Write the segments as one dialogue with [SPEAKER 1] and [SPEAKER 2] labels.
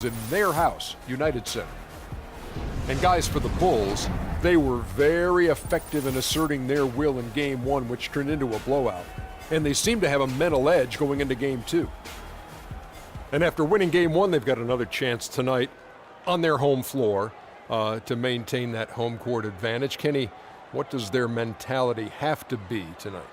[SPEAKER 1] in their house, United Center. And guys, for the Bulls, they were very effective in asserting their will in Game 1, which turned into a blowout. And they seem to have a mental edge going into Game 2. And after winning Game 1, they've got another chance tonight on their home floor to maintain that home court advantage. Kenny, what does their mentality have to be tonight?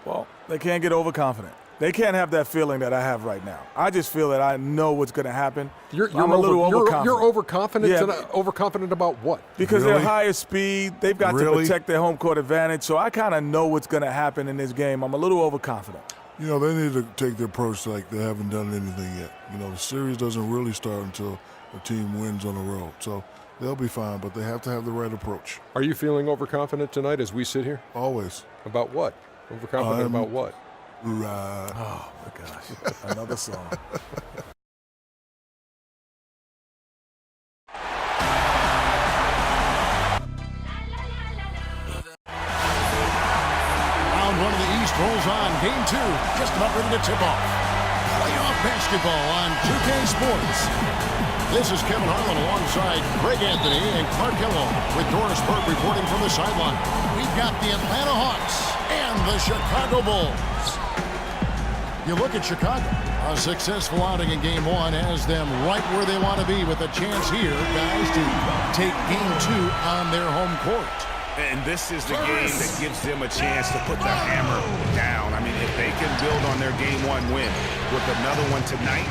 [SPEAKER 2] Well, they can't get overconfident. They can't have that feeling that I have right now. I just feel that I know what's going to happen.
[SPEAKER 1] I'm
[SPEAKER 2] a little overconfident.
[SPEAKER 1] You're overconfident?
[SPEAKER 2] Yeah.
[SPEAKER 1] Tonight? Overconfident about what?
[SPEAKER 2] Because
[SPEAKER 3] Really?
[SPEAKER 2] they're higher speed. They've got to protect their home court advantage. So I kind of know what's going to happen in this game. I'm a little overconfident.
[SPEAKER 3] You know, they need to take the approach like they haven't done anything yet. You know, the series doesn't really start until the team wins on the road. So they'll be fine, but they have to have the right approach.
[SPEAKER 1] Are you feeling overconfident tonight as we sit here?
[SPEAKER 3] Always.
[SPEAKER 1] About what? Overconfident about what?
[SPEAKER 3] Right.
[SPEAKER 2] Oh, my gosh. Another song.
[SPEAKER 4] Round one of the East rolls on. Game 2 just about ready to tip off. Playoff basketball on 2K Sports. This is Kevin Harlan alongside Greg Anthony and Clark Kellogg with Doris Burke reporting from the sideline. We've got the Atlanta Hawks and the Chicago Bulls. You look at Chicago, a successful outing in Game 1 has them right where they want to be with a chance here, guys, to take Game 2 on their home court.
[SPEAKER 5] And this is the game that gives them a chance to put the hammer down. I mean, if they can build on their Game 1 win with another one tonight,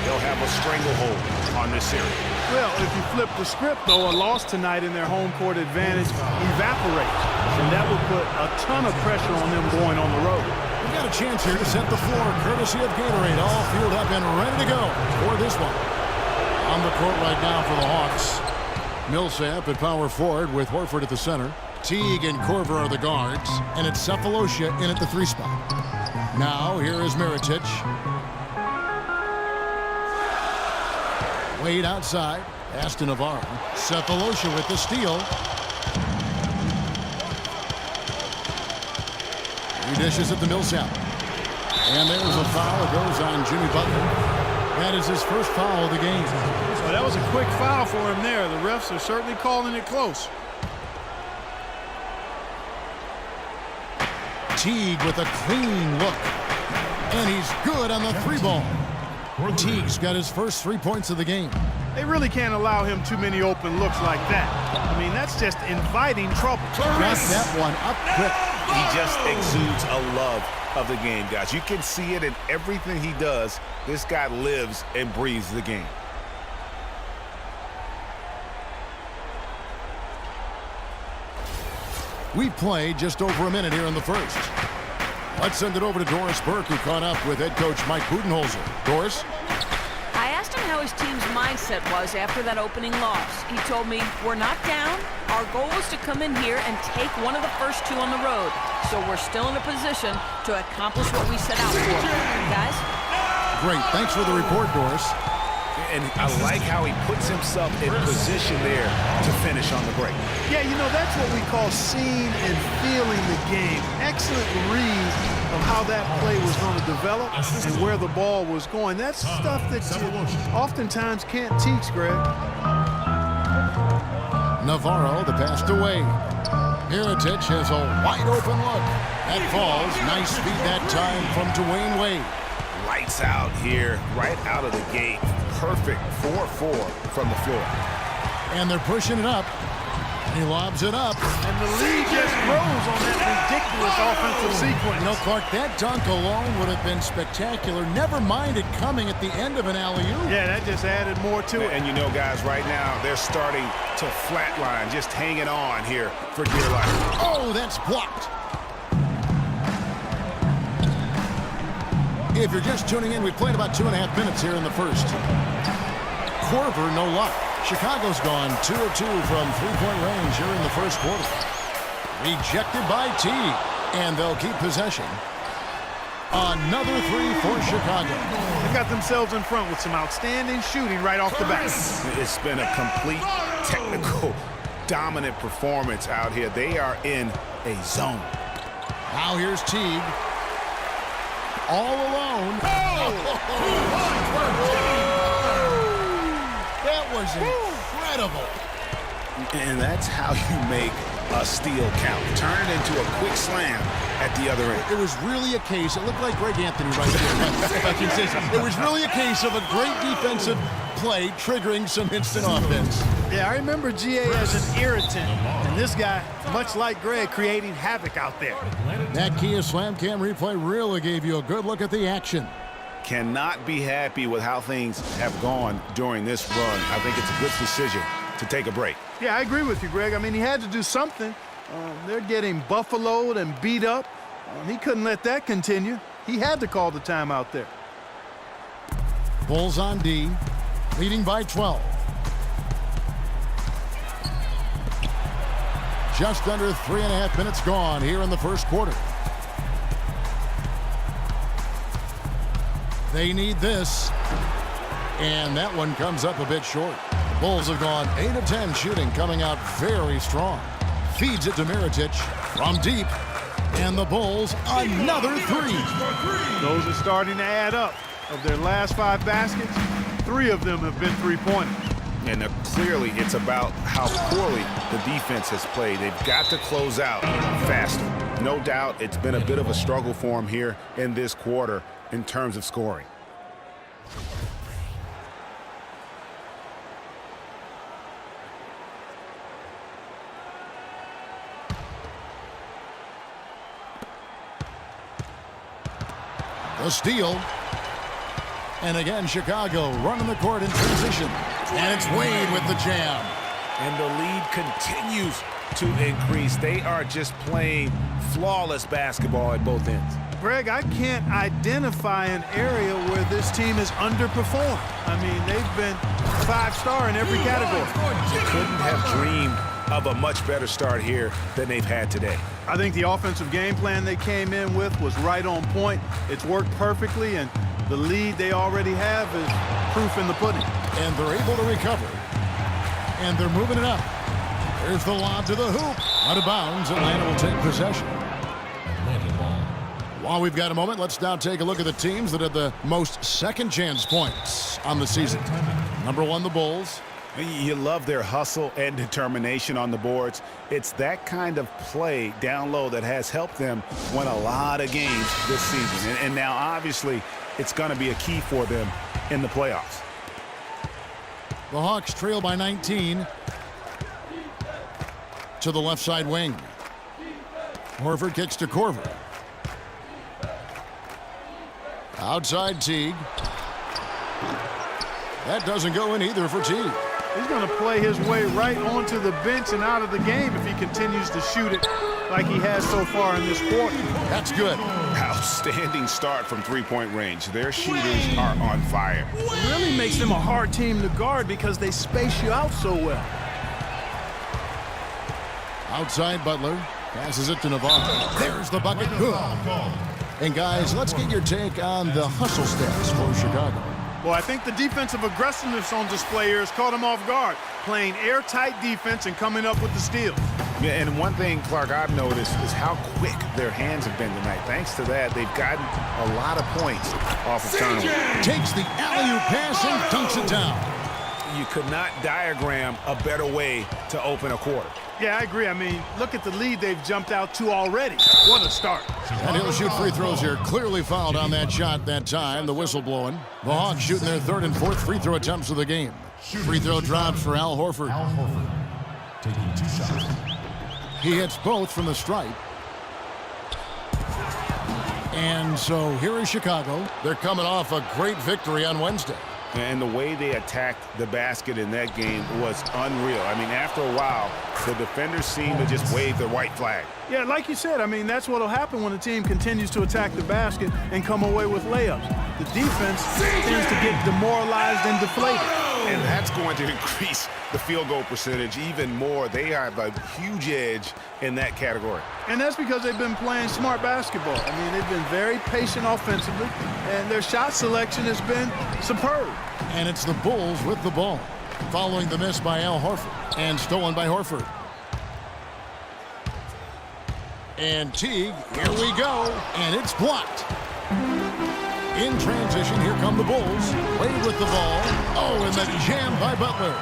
[SPEAKER 5] they'll have a stranglehold on this series.
[SPEAKER 6] Well, if you flip the script, though, a loss tonight in their home court advantage evaporates. And that would put a ton of pressure on them going on the road.
[SPEAKER 4] We've got a chance here to set the floor, courtesy of Gatorade, all fueled up and ready to go for this one. On the court right now for the Hawks. Millsap at power forward with Horford at the center. Teague and Korver are the guards, and it's Sefolosha in at the 3 spot. Now, here is Mirotic. Wade outside. Pass to Navarro. Sefolosha with the steal. He dishes it to Millsap. And there's a foul. It goes on Jimmy Butler. That is his first foul of the game.
[SPEAKER 6] So that was a quick foul for him there. The refs are certainly calling it close.
[SPEAKER 4] Teague with a clean look. And he's good on the 3-ball. Teague's got his first 3 points of the game.
[SPEAKER 6] They really can't allow him too many open looks like that. I mean, that's just inviting trouble.
[SPEAKER 4] Got that one up quick.
[SPEAKER 5] He just exudes a love of the game, guys. You can see it in everything he does. This guy lives and breathes the game.
[SPEAKER 4] We've played just over a minute here in the first. Let's send it over to Doris Burke, who caught up with head coach Mike Budenholzer. Doris?
[SPEAKER 7] I asked him how his team's mindset was after that opening loss. He told me, we're not down. Our goal is to come in here and take one of the first 2 on the road. So we're still in a position to accomplish what we set out for. Guys?
[SPEAKER 4] Great. Thanks for the report, Doris.
[SPEAKER 5] And I like how he puts himself in position there to finish on the break.
[SPEAKER 6] Yeah, you know, that's what we call seeing and feeling the game. Excellent read of how that play was going to develop and where the ball was going. That's stuff that you oftentimes can't teach, Greg.
[SPEAKER 4] Navarro, the pass to Wade. Mirotic has a wide open look. That falls. Nice speed that time from Dwayne Wade.
[SPEAKER 5] Lights out here, right out of the gate. Perfect 4-4 from the floor.
[SPEAKER 4] And they're pushing it up. He lobs it up.
[SPEAKER 6] And the lead just grows on that ridiculous offensive sequence.
[SPEAKER 4] You know, Clark, that dunk alone would have been spectacular. Never mind it coming at the end of an alley-oop.
[SPEAKER 6] Yeah, that just added more to it.
[SPEAKER 5] And you know, guys, right now, they're starting to flatline, just hanging on here for dear life.
[SPEAKER 4] Oh, that's blocked. If you're just tuning in, we've played about 2.5 minutes here in the first. Korver, no luck. Chicago's gone 2 of 2 from 3-point range here in the first quarter. Rejected by Teague, and they'll keep possession. Another 3 for Chicago.
[SPEAKER 6] They got themselves in front with some outstanding shooting right off the bat.
[SPEAKER 5] It's been a complete technical, dominant performance out here. They are in a zone.
[SPEAKER 4] Now here's Teague. All alone. was incredible.
[SPEAKER 5] And that's how you make a steal count. Turn it into a quick slam at the other end.
[SPEAKER 4] It was really a case, it looked like Greg Anthony right there, if I can say so. It was really a case of a great defensive play triggering some instant offense.
[SPEAKER 6] Yeah, I remember GA as an irritant, and this guy, much like Greg, creating havoc out there.
[SPEAKER 4] That Kia Slam Cam replay really gave you a good look at the action.
[SPEAKER 5] Cannot be happy with how things have gone during this run. I think it's a good decision to take a break.
[SPEAKER 6] Yeah, I agree with you, Greg. I mean, he had to do something. They're getting buffaloed and beat up. He couldn't let that continue. He had to call the timeout there.
[SPEAKER 4] Bulls on D, leading by 12. Just under 3.5 minutes gone here in the first quarter. They need this, and that one comes up a bit short. Bulls have gone 8 of 10 shooting, coming out very strong. Feeds it to Mirotic from deep, and the Bulls another three.
[SPEAKER 6] Those are starting to add up. Of their last 5 baskets, 3 of them have been three-pointers.
[SPEAKER 5] And clearly it's about how poorly the defense has played. They've got to close out faster. No doubt it's been a bit of a struggle for them here in this quarter in terms of scoring.
[SPEAKER 4] The steal. And again, Chicago running the court in transition. And it's Wade with the jam.
[SPEAKER 5] And the lead continues to increase. They are just playing flawless basketball at both ends.
[SPEAKER 6] Greg, I can't identify an area where this team has underperformed. I mean, they've been 5-star in every category.
[SPEAKER 5] You couldn't have dreamed of a much better start here than they've had today.
[SPEAKER 6] I think the offensive game plan they came in with was right on point. It's worked perfectly, and the lead they already have is proof in the pudding.
[SPEAKER 4] And they're able to recover. And they're moving it up. There's the lob to the hoop. Out of bounds, Atlanta will take possession. While we've got a moment, let's now take a look at the teams that had the most second chance points on the season. Number 1, the Bulls.
[SPEAKER 5] You love their hustle and determination on the boards. It's that kind of play down low that has helped them win a lot of games this season. And now, obviously, it's going to be a key for them in the playoffs.
[SPEAKER 4] The Hawks trail by 19 to the left side wing. Horford kicks to Korver. Outside Teague. That doesn't go in either for Teague.
[SPEAKER 6] He's going to play his way right onto the bench and out of the game if he continues to shoot it like he has so far in this quarter.
[SPEAKER 4] That's good.
[SPEAKER 5] Outstanding start from three-point range. Their shooters are on fire.
[SPEAKER 6] It really makes them a hard team to guard because they space you out so well.
[SPEAKER 4] Outside Butler. Passes it to Navarro. There's the bucket. Good. And guys, let's get your take on the hustle stats for Chicago.
[SPEAKER 6] Well, I think the defensive aggressiveness on display here has caught them off guard, playing airtight defense and coming up with the steals.
[SPEAKER 5] Yeah, and one thing, Clark, I've noticed is how quick their hands have been tonight. Thanks to that, they've gotten a lot of points off of turnover.
[SPEAKER 4] Takes the alley-oop pass and dunks it down.
[SPEAKER 5] You could not diagram a better way to open a quarter.
[SPEAKER 6] Yeah, I agree. I mean, look at the lead they've jumped out to already. What a start.
[SPEAKER 4] And he'll shoot free throws here. Clearly fouled on that shot that time. The whistle blowing. The Hawks shooting their 3rd and 4th free throw attempts of the game. Free throw drops for Al Horford.
[SPEAKER 8] Taking 2 shots.
[SPEAKER 4] He hits both from the stripe. And so here is Chicago. They're coming off a great victory on Wednesday.
[SPEAKER 5] And the way they attacked the basket in that game was unreal. I mean, after a while, the defenders seemed to just wave the white flag.
[SPEAKER 6] Yeah, like you said, I mean, that's what will happen when the team continues to attack the basket and come away with layups. The defense tends to get demoralized and deflated.
[SPEAKER 5] And that's going to increase the field goal percentage even more. They have a huge edge in that category.
[SPEAKER 6] And that's because they've been playing smart basketball. I mean, they've been very patient offensively, and their shot selection has been superb.
[SPEAKER 4] And it's the Bulls with the ball, following the miss by Al Horford, and stolen by Horford. And Teague, here we go, and it's blocked. In transition, here come the Bulls. Wade with the ball. Oh, and the jam by Butler.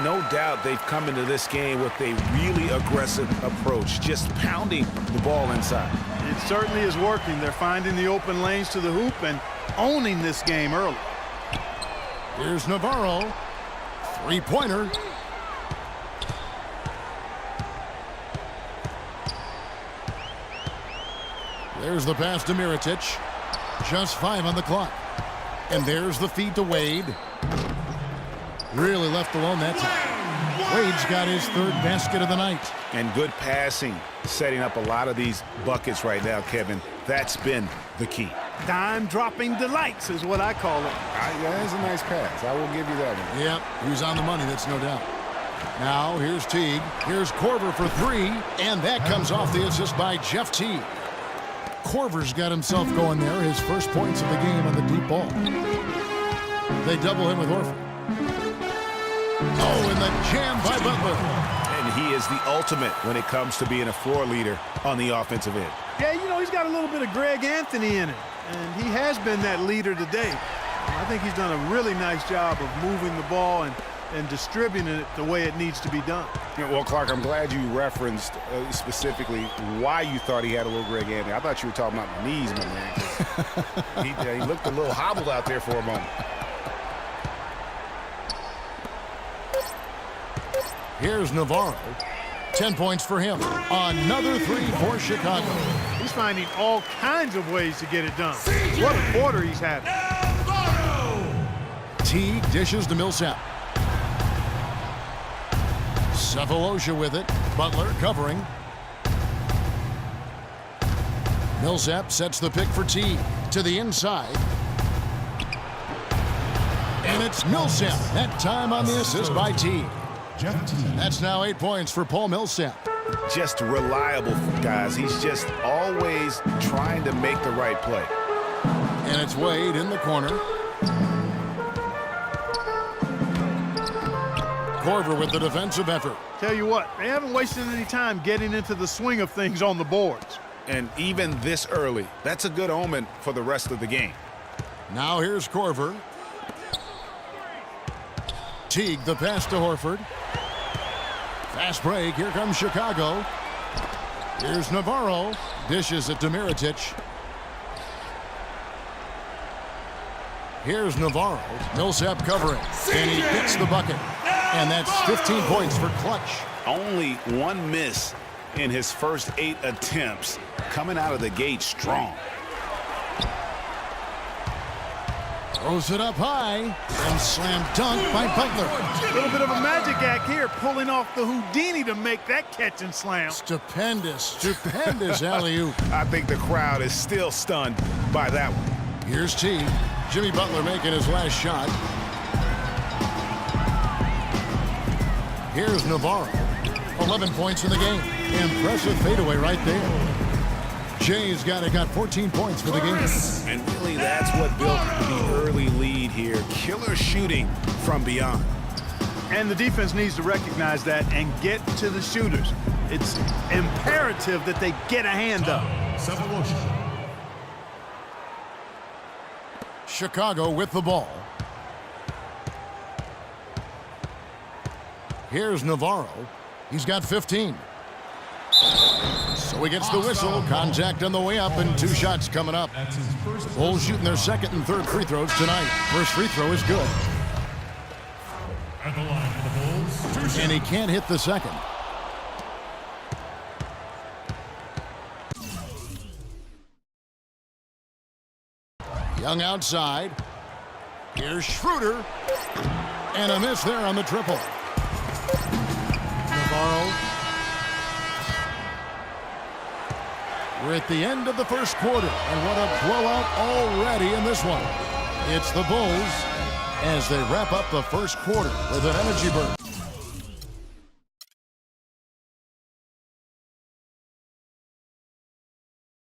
[SPEAKER 5] No doubt they've come into this game with a really aggressive approach, just pounding the ball inside.
[SPEAKER 6] It certainly is working. They're finding the open lanes to the hoop and owning this game early.
[SPEAKER 4] Here's Navarro. Three-pointer. There's the pass to Mirotic. Just 5 on the clock. And there's the feed to Wade. Really left alone that time. Wade's got his third basket of the night.
[SPEAKER 5] And good passing, setting up a lot of these buckets right now, Kevin. That's been the key.
[SPEAKER 6] Dime-dropping delights is what I call it.
[SPEAKER 5] That's a nice pass. I will give you that one.
[SPEAKER 4] Yep, he was on the money, that's no doubt. Now, here's Teague. Here's Korver for 3. And that comes off the assist by Jeff Teague. Korver's got himself going there. His first points of the game on the deep ball. They double him with Horford. Oh, and the jam by Butler.
[SPEAKER 5] And he is the ultimate when it comes to being a floor leader on the offensive end.
[SPEAKER 6] Yeah, you know, he's got a little bit of Greg Anthony in it, and he has been that leader today. I think he's done a really nice job of moving the ball and distributing it the way it needs to be done.
[SPEAKER 5] Well, Clark, I'm glad you referenced specifically why you thought he had a little Greg Anthony. I thought you were talking about the knees, my man. 'Cause he looked a little hobbled out there for a moment.
[SPEAKER 4] Here's Navarro. 10 points for him. Another 3 for Chicago.
[SPEAKER 6] He's finding all kinds of ways to get it done. What a quarter he's having.
[SPEAKER 4] Teague dishes to Millsap. Sefolosha with it. Butler covering. Millsap sets the pick for Teague to the inside. And it's Millsap. That time on the assist by Teague. That's now 8 points for Paul Millsap.
[SPEAKER 5] Just reliable, guys. He's just always trying to make the right play.
[SPEAKER 4] And it's Wade in the corner. Korver with the defensive effort.
[SPEAKER 6] Tell you what, they haven't wasted any time getting into the swing of things on the boards.
[SPEAKER 5] And even this early, that's a good omen for the rest of the game.
[SPEAKER 4] Now here's Korver. Teague the pass to Horford. Fast break. Here comes Chicago. Here's Navarro. Dishes it to Mirotic. Here's Navarro. Millsap covering. And he hits the bucket. And that's 15 points for Clutch.
[SPEAKER 5] Only one miss in his first 8 attempts. Coming out of the gate strong.
[SPEAKER 4] Throws it up high. And slam dunk by Butler.
[SPEAKER 6] A little bit of a magic act here, pulling off the Houdini to make that catch and slam.
[SPEAKER 4] Stupendous alley-oop.
[SPEAKER 5] I think the crowd is still stunned by that one.
[SPEAKER 4] Here's Teague. Jimmy Butler making his last shot. Here's Navarro. 11 points in the game. Impressive fadeaway right there. Jay's got 14 points for the game.
[SPEAKER 5] And really, that's what built the early lead here. Killer shooting from beyond.
[SPEAKER 6] And the defense needs to recognize that and get to the shooters. It's imperative that they get a hand up.
[SPEAKER 4] Chicago with the ball. Here's Navarro. He's got 15. So he gets the whistle. Contact on the way up and 2 shots coming up. Bulls shooting their second and third free throws tonight. First free throw is good. And he can't hit the second. Young outside. Here's Schroeder. And a miss there on the triple. Navarro. We're at the end of the first quarter, and what a blowout already in this one. It's the Bulls as they wrap up the first quarter with an energy burst.